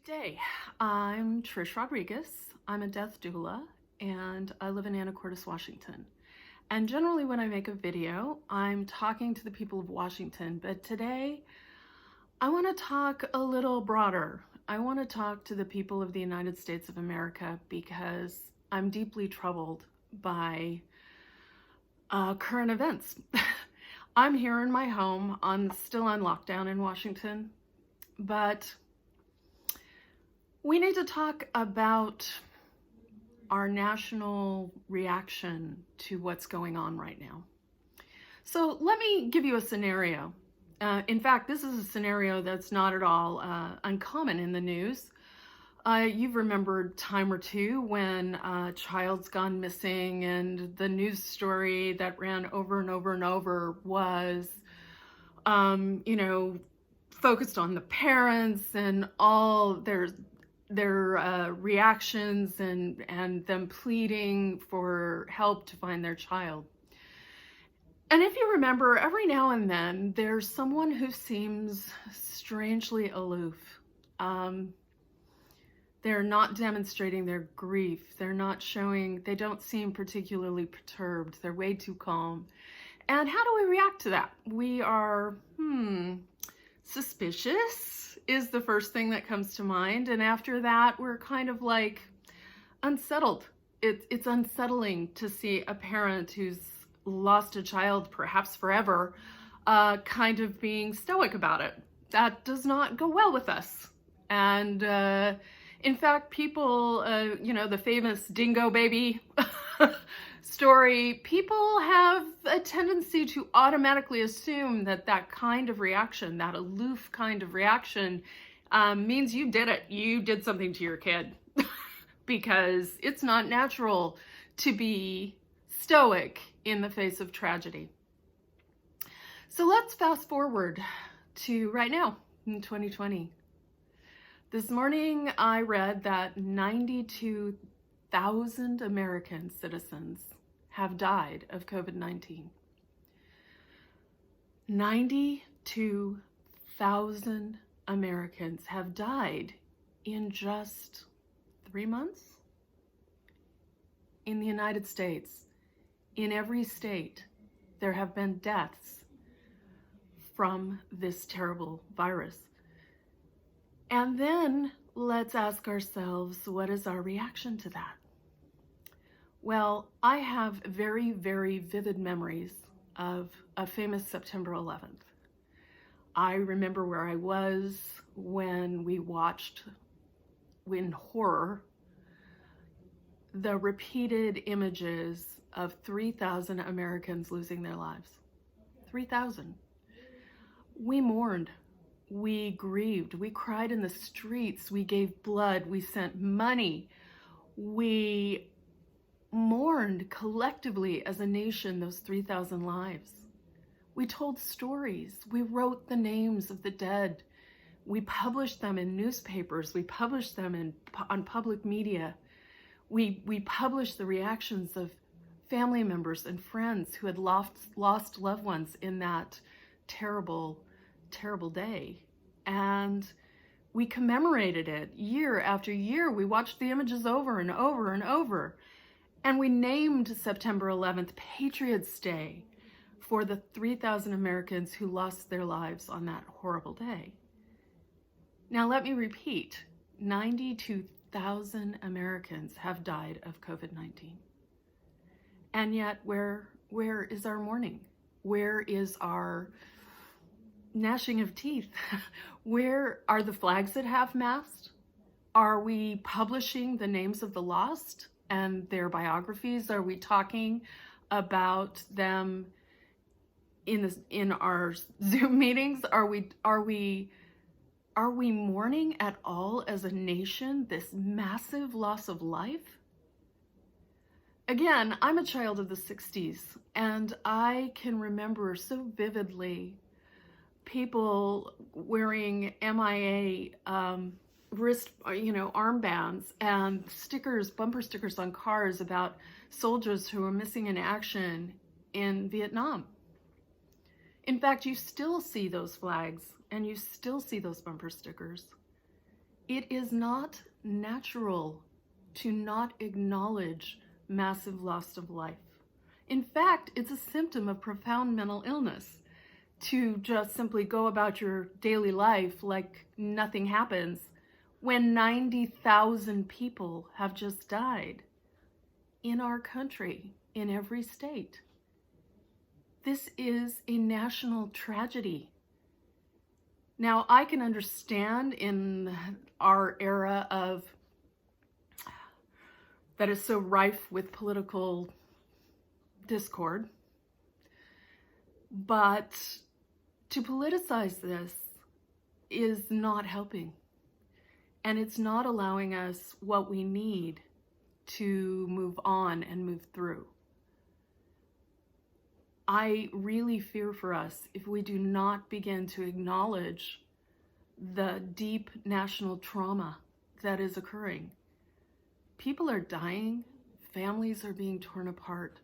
Good day. I'm Trish Rodriguez. I'm a death doula and I live in Anacortes, Washington. And generally when I make a video, I'm talking to the people of Washington, but today I want to talk a little broader. I want to talk to the people of the United States of America because I'm deeply troubled by current events. I'm here in my home. I'm still on lockdown in Washington, but we need to talk about our national reaction to what's going on right now. So let me give you a scenario. In fact, this is a scenario that's not at all uncommon in the news. You've remembered time or two when a child's gone missing, and the news story that ran over and over and over was, focused on the parents and all their reactions and them pleading for help to find their child. And if you remember, every now and then there's someone who seems strangely aloof. They're not demonstrating their grief. They don't seem particularly perturbed. They're way too calm. And how do we react to that? We are, suspicious is the first thing that comes to mind. And after that, we're kind of like unsettled. It's unsettling to see a parent who's lost a child, perhaps forever, kind of being stoic about it. That does not go well with us. And in fact, people, the famous dingo baby story, people have a tendency to automatically assume that kind of reaction, that aloof kind of reaction, means you did it. You did something to your kid because it's not natural to be stoic in the face of tragedy. So let's fast forward to right now in 2020. This morning, I read that 92,000 American citizens have died of COVID-19. 92,000 Americans have died in just 3 months? In the United States, in every state, there have been deaths from this terrible virus. And then let's ask ourselves, what is our reaction to that? Well, I have very, very vivid memories of a famous September 11th. I remember where I was when we watched, in horror, the repeated images of 3,000 Americans losing their lives. 3,000. We mourned. We grieved, we cried in the streets, we gave blood, we sent money. We mourned collectively as a nation those 3,000 lives. We told stories, we wrote the names of the dead. We published them in newspapers, we published them on public media. We published the reactions of family members and friends who had lost loved ones in that terrible day. And we commemorated it year after year. We watched the images over and over and over. And we named September 11th Patriots' Day for the 3,000 Americans who lost their lives on that horrible day. Now let me repeat, 92,000 Americans have died of COVID-19. And yet, where is our mourning? Where is our gnashing of teeth? Where are the flags at half-mast? Are we publishing the names of the lost and their biographies? Are we talking about them in our Zoom meetings? Are we mourning at all as a nation this massive loss of life? Again, I'm a child of the 60s, and I can remember so vividly people wearing MIA armbands and stickers, bumper stickers on cars about soldiers who were missing in action in Vietnam. In fact, you still see those flags and you still see those bumper stickers. It is not natural to not acknowledge massive loss of life. In fact, it's a symptom of profound mental illness to just simply go about your daily life like nothing happens when 90,000 people have just died in our country, in every state. This is a national tragedy. Now, I can understand in our era that is so rife with political discord, but to politicize this is not helping, and it's not allowing us what we need to move on and move through. I really fear for us if we do not begin to acknowledge the deep national trauma that is occurring. People are dying, families are being torn apart,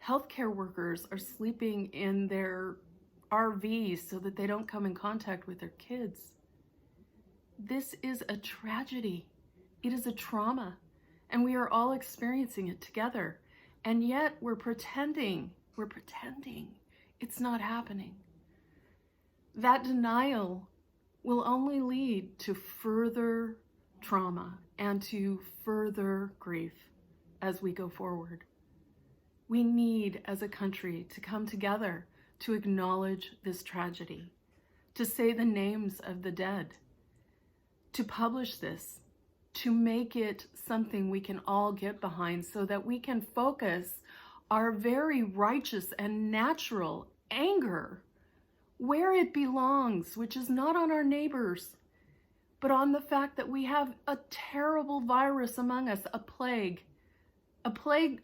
healthcare workers are sleeping in their RVs so that they don't come in contact with their kids. This is a tragedy. It is a trauma, and we are all experiencing it together. And yet we're pretending it's not happening. That denial will only lead to further trauma and to further grief as we go forward. We need, as a country, to come together to acknowledge this tragedy, to say the names of the dead, to publish this, to make it something we can all get behind so that we can focus our very righteous and natural anger where it belongs, which is not on our neighbors, but on the fact that we have a terrible virus among us, a plague,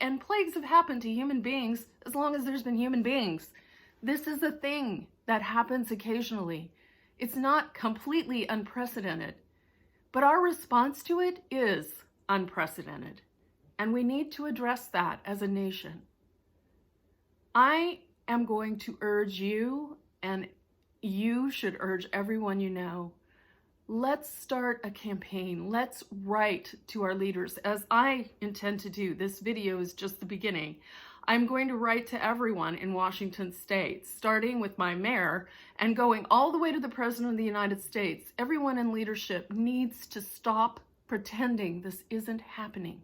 and plagues have happened to human beings as long as there's been human beings. This is a thing that happens occasionally. It's not completely unprecedented, but our response to it is unprecedented, and we need to address that as a nation. I am going to urge you, and you should urge everyone you know, let's start a campaign. Let's write to our leaders, as I intend to do. This video is just the beginning. I'm going to write to everyone in Washington State, starting with my mayor and going all the way to the President of the United States. Everyone in leadership needs to stop pretending this isn't happening.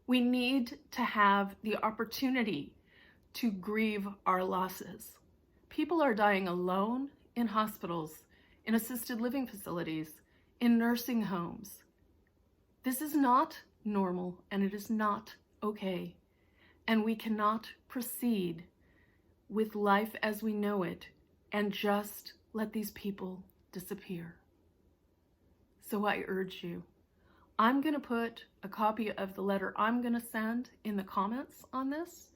We need to have the opportunity to grieve our losses. People are dying alone in hospitals, in assisted living facilities, in nursing homes. This is not normal, and it is not okay. And we cannot proceed with life as we know it and just let these people disappear. So I urge you, I'm going to put a copy of the letter I'm going to send in the comments on this.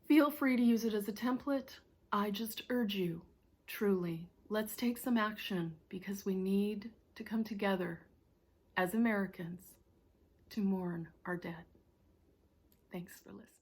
Feel free to use it as a template. I just urge you, truly, let's take some action, because we need to come together as Americans to mourn our dead. Thanks for listening.